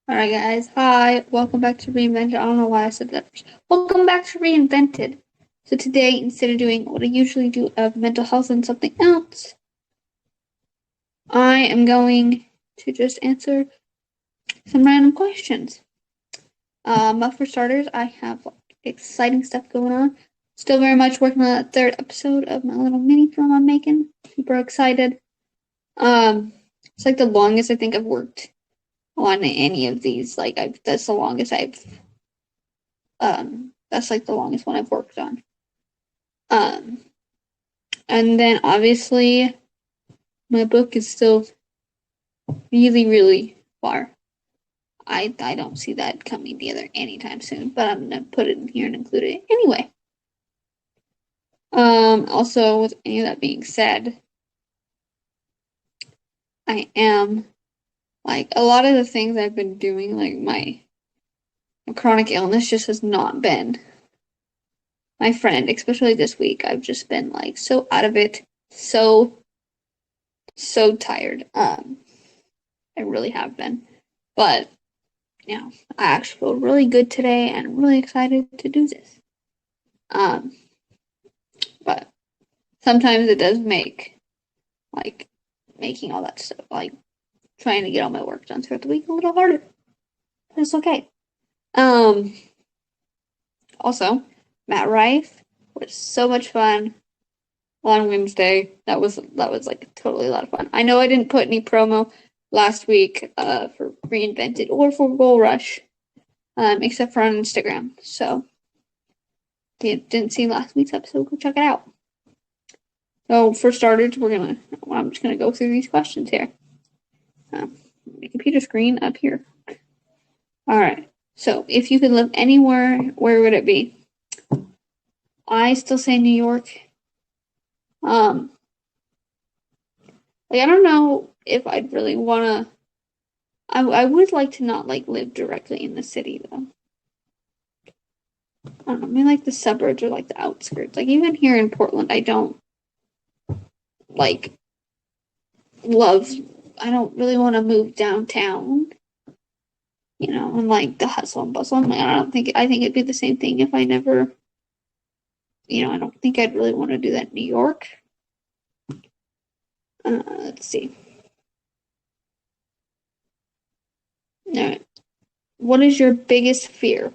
Alright guys, hi, welcome back to Reinvented. I don't know why I said that first. Welcome back to Reinvented. So today, instead of doing what I usually do of mental health and something else, I am going to just answer some random questions. But for starters, I have exciting stuff going on. Still very much working on that third episode of my little mini film I'm making. Super excited. It's like the longest I think I've worked on any of these. That's the longest that's like the longest one I've worked on. Um, and then obviously my book is still really far. I don't see that coming together anytime soon, but I'm gonna put it in here and include it anyway. Also with any of that being said, I am like a lot of the things I've been doing, like my chronic illness just has not been my friend, especially this week. I've just been like so out of it, so tired. I really have been. But I actually feel really good today and I'm really excited to do this. Um, but sometimes it does make like making all that stuff, like trying to get all my work done throughout the week a little harder. But it's okay. Um, Also, Matt Rife was so much fun on Wednesday. That was like totally a lot of fun. I know I didn't put any promo last week for Reinvented or for Goal Rush, except for on Instagram. So if you didn't see last week's episode, go check it out. So for starters, I'm just gonna go through these questions here. My computer screen up here. All right. So if you could live anywhere, where would it be? I still say New York. Um, I don't know if I'd really wanna. I would like to not like live directly in the city though. I don't know, maybe like the suburbs or like the outskirts. Like even here in Portland, I don't like love. I don't really want to move downtown, and like the hustle and bustle. I think it'd be the same thing if I never, I don't think I'd really want to do that in New York. Let's see. All right. What is your biggest fear?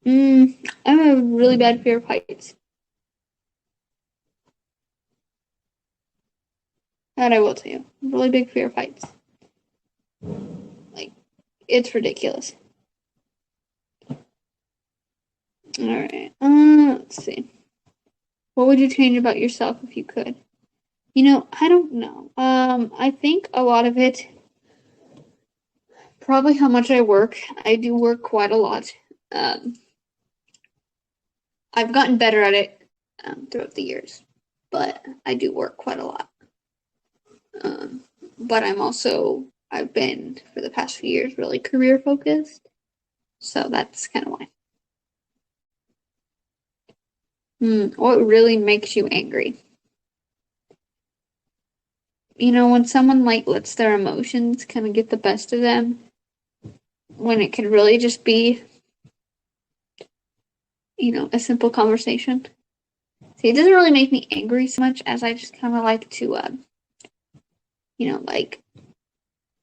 I have a really bad fear of heights. That I will tell you. Really big fear of heights. Like, it's ridiculous. All right. Let's see. What would you change about yourself if you could? I don't know. I think a lot of it, probably how much I work. I do work quite a lot. Um, I've gotten better at it throughout the years, but I do work quite a lot. Um, but I've been for the past few years really career focused, so that's kind of why. What really makes you angry? When someone like lets their emotions kind of get the best of them, when it could really just be, a simple conversation. See, it doesn't really make me angry so much as I just kind of like to, like,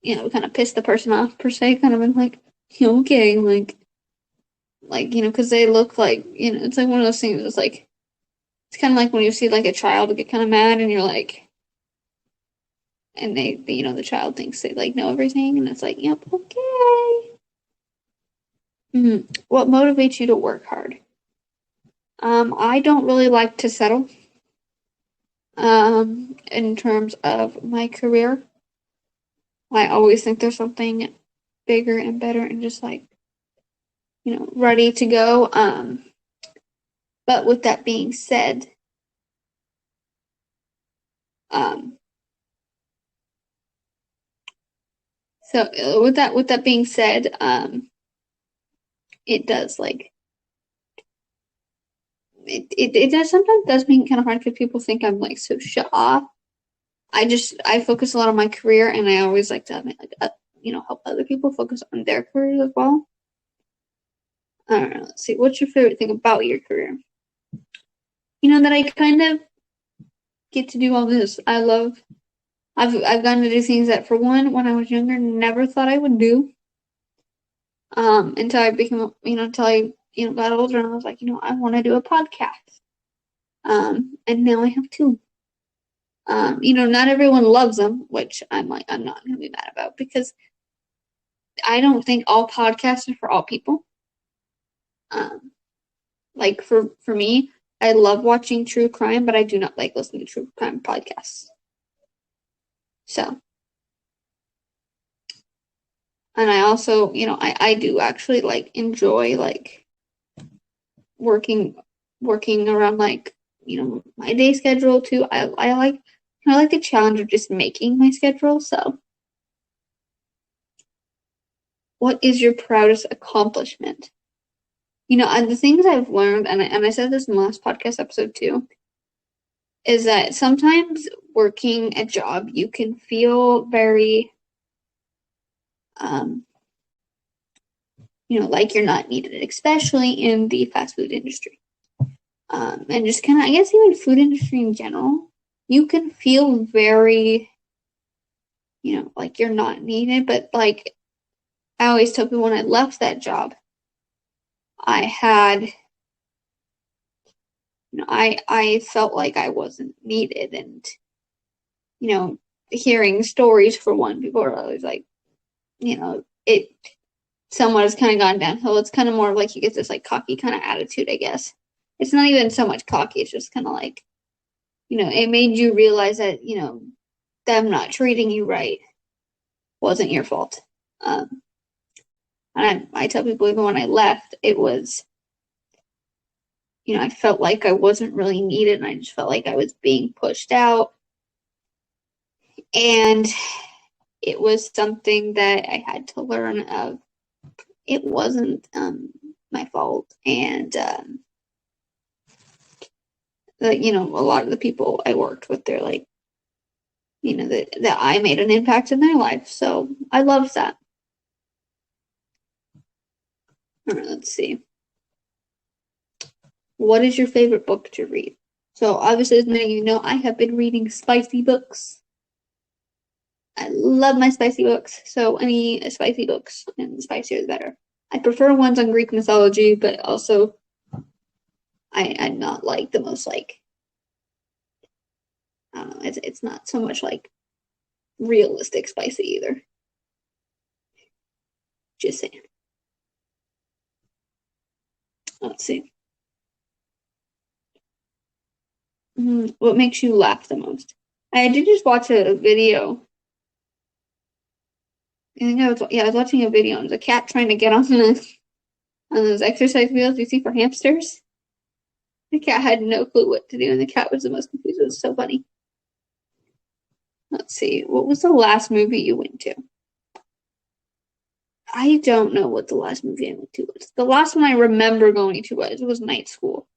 kind of piss the person off per se, kind of like, okay, because they look like, it's like one of those things. It's kind of like when you see like a child get kind of mad, and you're like, and the child thinks they like know everything, and it's like, yep, okay. What motivates you to work hard? I don't really like to settle. In terms of my career, I always think there's something bigger and better and just like, ready to go. But with that being said, um, with that being said, it does like it does sometimes does make it kind of hard because people think I'm like so shut off. I focus a lot on my career and I always like to have like help other people focus on their careers as well. I don't know. Let's see. What's your favorite thing about your career? That I kind of get to do all this. I've gotten to do things that, for one, when I was younger, never thought I would do. Until I became, until I, got older, and I was like, I want to do a podcast. And now I have two. Not everyone loves them, which I'm not gonna be mad about, because I don't think all podcasts are for all people. Like for me, I love watching true crime, but I do not like listening to true crime podcasts. So, and I also, I do actually like enjoy like working around like, my day schedule too. I like the challenge of just making my schedule. So, what is your proudest accomplishment? And the things I've learned, and I said this in the last podcast episode too, is that sometimes working a job, you can feel very, like you're not needed, especially in the fast food industry. And just kind of, I guess, even food industry in general, you can feel very, like you're not needed. But like I always tell people, when I left that job, I had, I felt like I wasn't needed. And, hearing stories, for one, people are always like, it somewhat has kind of gone downhill. It's kind of more of like you get this like cocky kind of attitude, I guess. It's not even so much cocky. It's just kind of like, it made you realize that, them not treating you right wasn't your fault. And I tell people, even when I left, it was, I felt like I wasn't really needed, and I just felt like I was being pushed out. And it was something that I had to learn of. It wasn't my fault. And, a lot of the people I worked with, they're like, that I made an impact in their life. So I love that. All right, let's see. What is your favorite book to read? So obviously, as many of you know, I have been reading spicy books. I love my spicy books. So any spicy books, and the spicier the better. I prefer ones on Greek mythology, but also I'm not like the most like, I don't know, it's not so much like realistic spicy either. Just saying. Let's see. What makes you laugh the most? I did just watch a video. I think I was watching a video on the cat trying to get on those exercise wheels you see for hamsters. The cat had no clue what to do, and the cat was the most confused. It was so funny. Let's see. What was the last movie you went to? I don't know what the last movie I went to was. The last one I remember going to was Night School,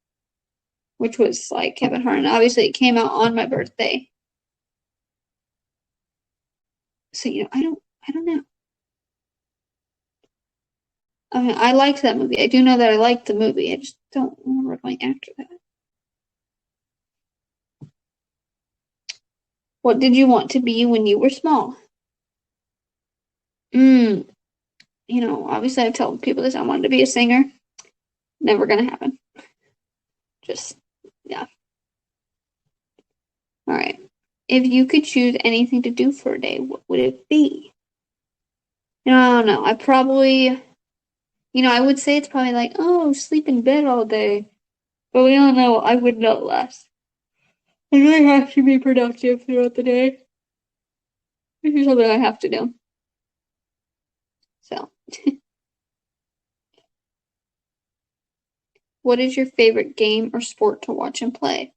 which was like Kevin Hart. And obviously, it came out on my birthday. So I don't know. I mean, I liked that movie. I do know that I liked the movie. I just don't remember going after that. What did you want to be when you were small? Obviously I tell people this. I wanted to be a singer. Never gonna happen. Just, yeah. All right. If you could choose anything to do for a day, what would it be? I don't know. I probably, I would say it's probably like, oh, sleep in bed all day. But we all know I would not last. I really have to be productive throughout the day. This is something I have to do. So. What is your favorite game or sport to watch and play?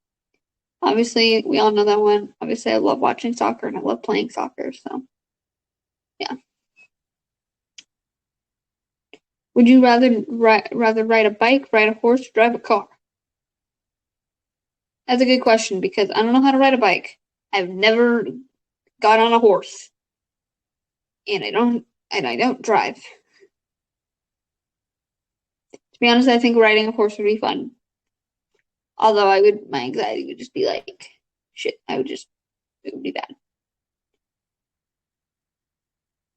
Obviously, we all know that one. Obviously, I love watching soccer and I love playing soccer. So, yeah. Would you rather ride a bike, ride a horse, or drive a car? That's a good question, because I don't know how to ride a bike. I've never got on a horse. And I don't and I don't drive. To be honest, I think riding a horse would be fun. Although my anxiety would just be like, shit, it would be bad.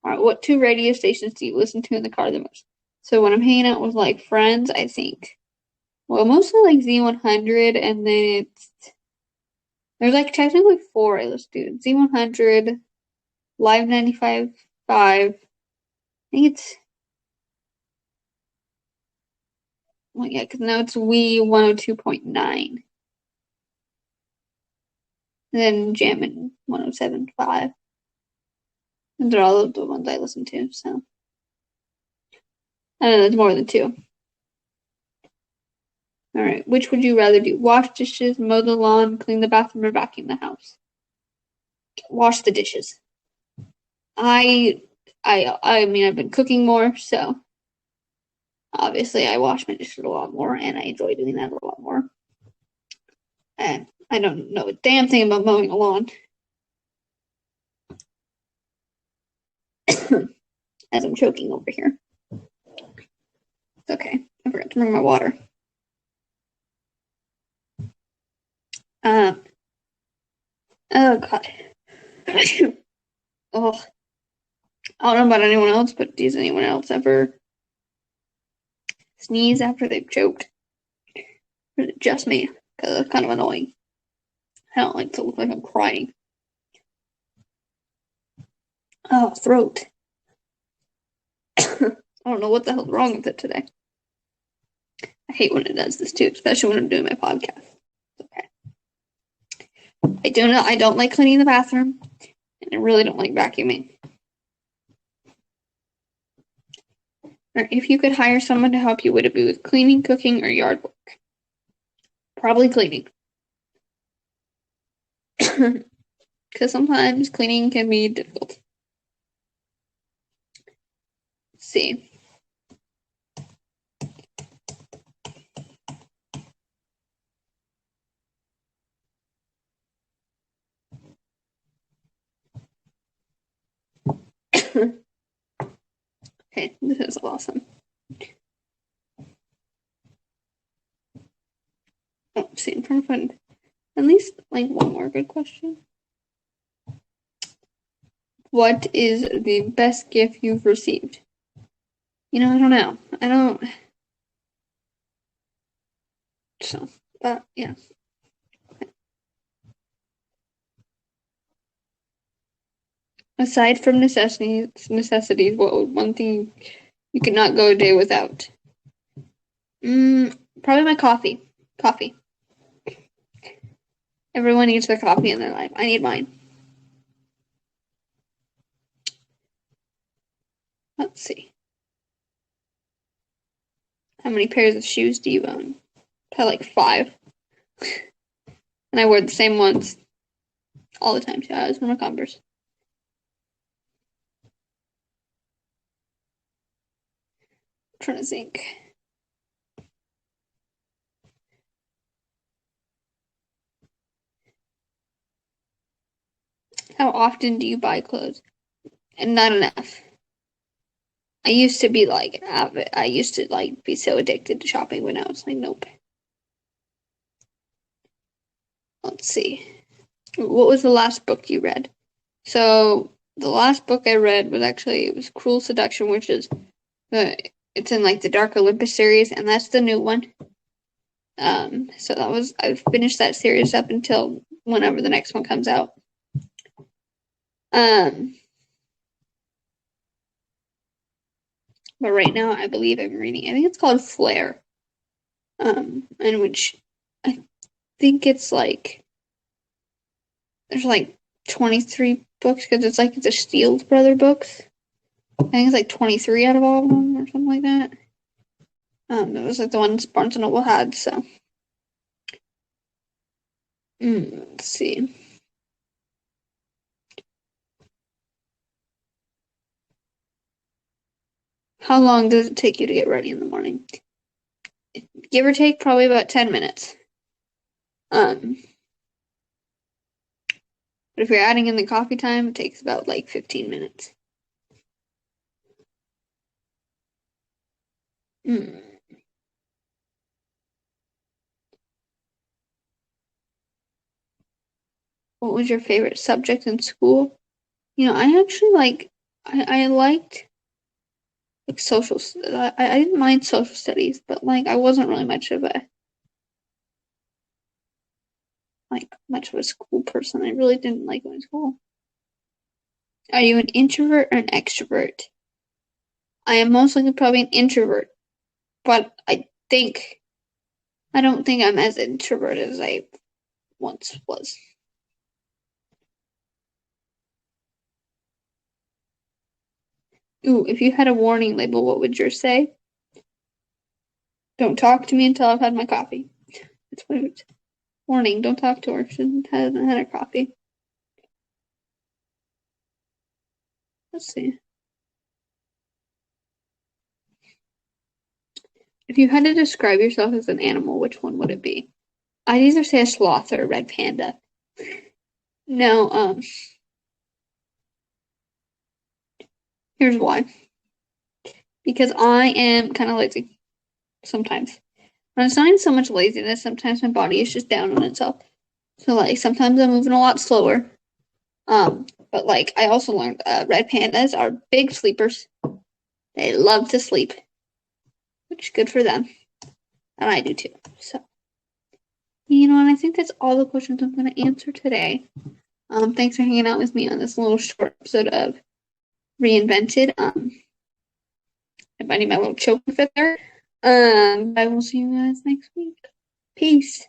All right, what two radio stations do you listen to in the car the most? So when I'm hanging out with like friends, I think, well, mostly like Z100, and then there's like technically four I listen to: Z100, Live 95.5. I think it's, well, yeah, because now it's We 102.9, and then Jammin' 107.5. And they're all of the ones I listen to, so I don't know, it's more than two. All right, which would you rather do? Wash dishes, mow the lawn, clean the bathroom, or vacuum the house? Wash the dishes. I mean, I've been cooking more, so obviously I wash my dishes a lot more, and I enjoy doing that a lot more. And I don't know a damn thing about mowing a lawn. As I'm choking over here. It's okay. I forgot to bring my water. Oh god. Oh, I don't know about anyone else, but does anyone else ever sneeze after they've choked? Or is it just me? Because it's kind of annoying. I don't like to look like I'm crying. Oh, throat. I don't know what the hell's wrong with it today. I hate when it does this too, especially when I'm doing my podcast. Okay. I don't like cleaning the bathroom, and I really don't like vacuuming. Or if you could hire someone to help you, would it be with cleaning, cooking, or yard work? Probably cleaning. Because sometimes cleaning can be difficult. Let's see. Okay, this is awesome. Oh, see, I'm trying to find at least like one more good question. What is the best gift you've received? I don't know. I don't. So, but yeah. Aside from necessities, what would one thing you could not go a day without? Probably my coffee. Coffee. Everyone needs their coffee in their life. I need mine. Let's see. How many pairs of shoes do you own? Probably like 5. And I wear the same ones all the time too. I always wear my Converse. I'm trying to think. How often do you buy clothes? And not enough. I used to be like avid. I used to like be so addicted to shopping, but now it's like nope. Let's see. What was the last book you read? So the last book I read it was Cruel Seduction, which is it's in like the Dark Olympus series, and that's the new one. So I've finished that series up until whenever the next one comes out. But right now I believe I'm reading. I think it's called Flare. In which I think it's like there's like 23 books because it's a Steele Brother books. I think it's like 23 out of all of them or something like that. It was like the ones Barnes and Noble had. So, let's see. How long does it take you to get ready in the morning? Give or take, probably about 10 minutes. But if you're adding in the coffee time, it takes about like 15 minutes. Mm. What was your favorite subject in school? I actually I liked like I didn't mind social studies, but like I wasn't really much of a school person. I really didn't like going to school. Are you an introvert or an extrovert? I am most likely probably an introvert, but I don't think I'm as introverted as I once was. Ooh, if you had a warning label, what would yours say? Don't talk to me until I've had my coffee. That's what it would. Warning, don't talk to her. She hasn't had her coffee. Let's see. If you had to describe yourself as an animal, which one would it be? I'd either say a sloth or a red panda. No, here's why. Because I am kind of lazy sometimes. And it's not even so much laziness. Sometimes my body is just down on itself. So like sometimes I'm moving a lot slower. But like I also learned red pandas are big sleepers. They love to sleep, which is good for them. And I do too. So and I think that's all the questions I'm gonna answer today. Thanks for hanging out with me on this little short episode of Reinvented. Finding my little choker fit there. I will see you guys next week. Peace.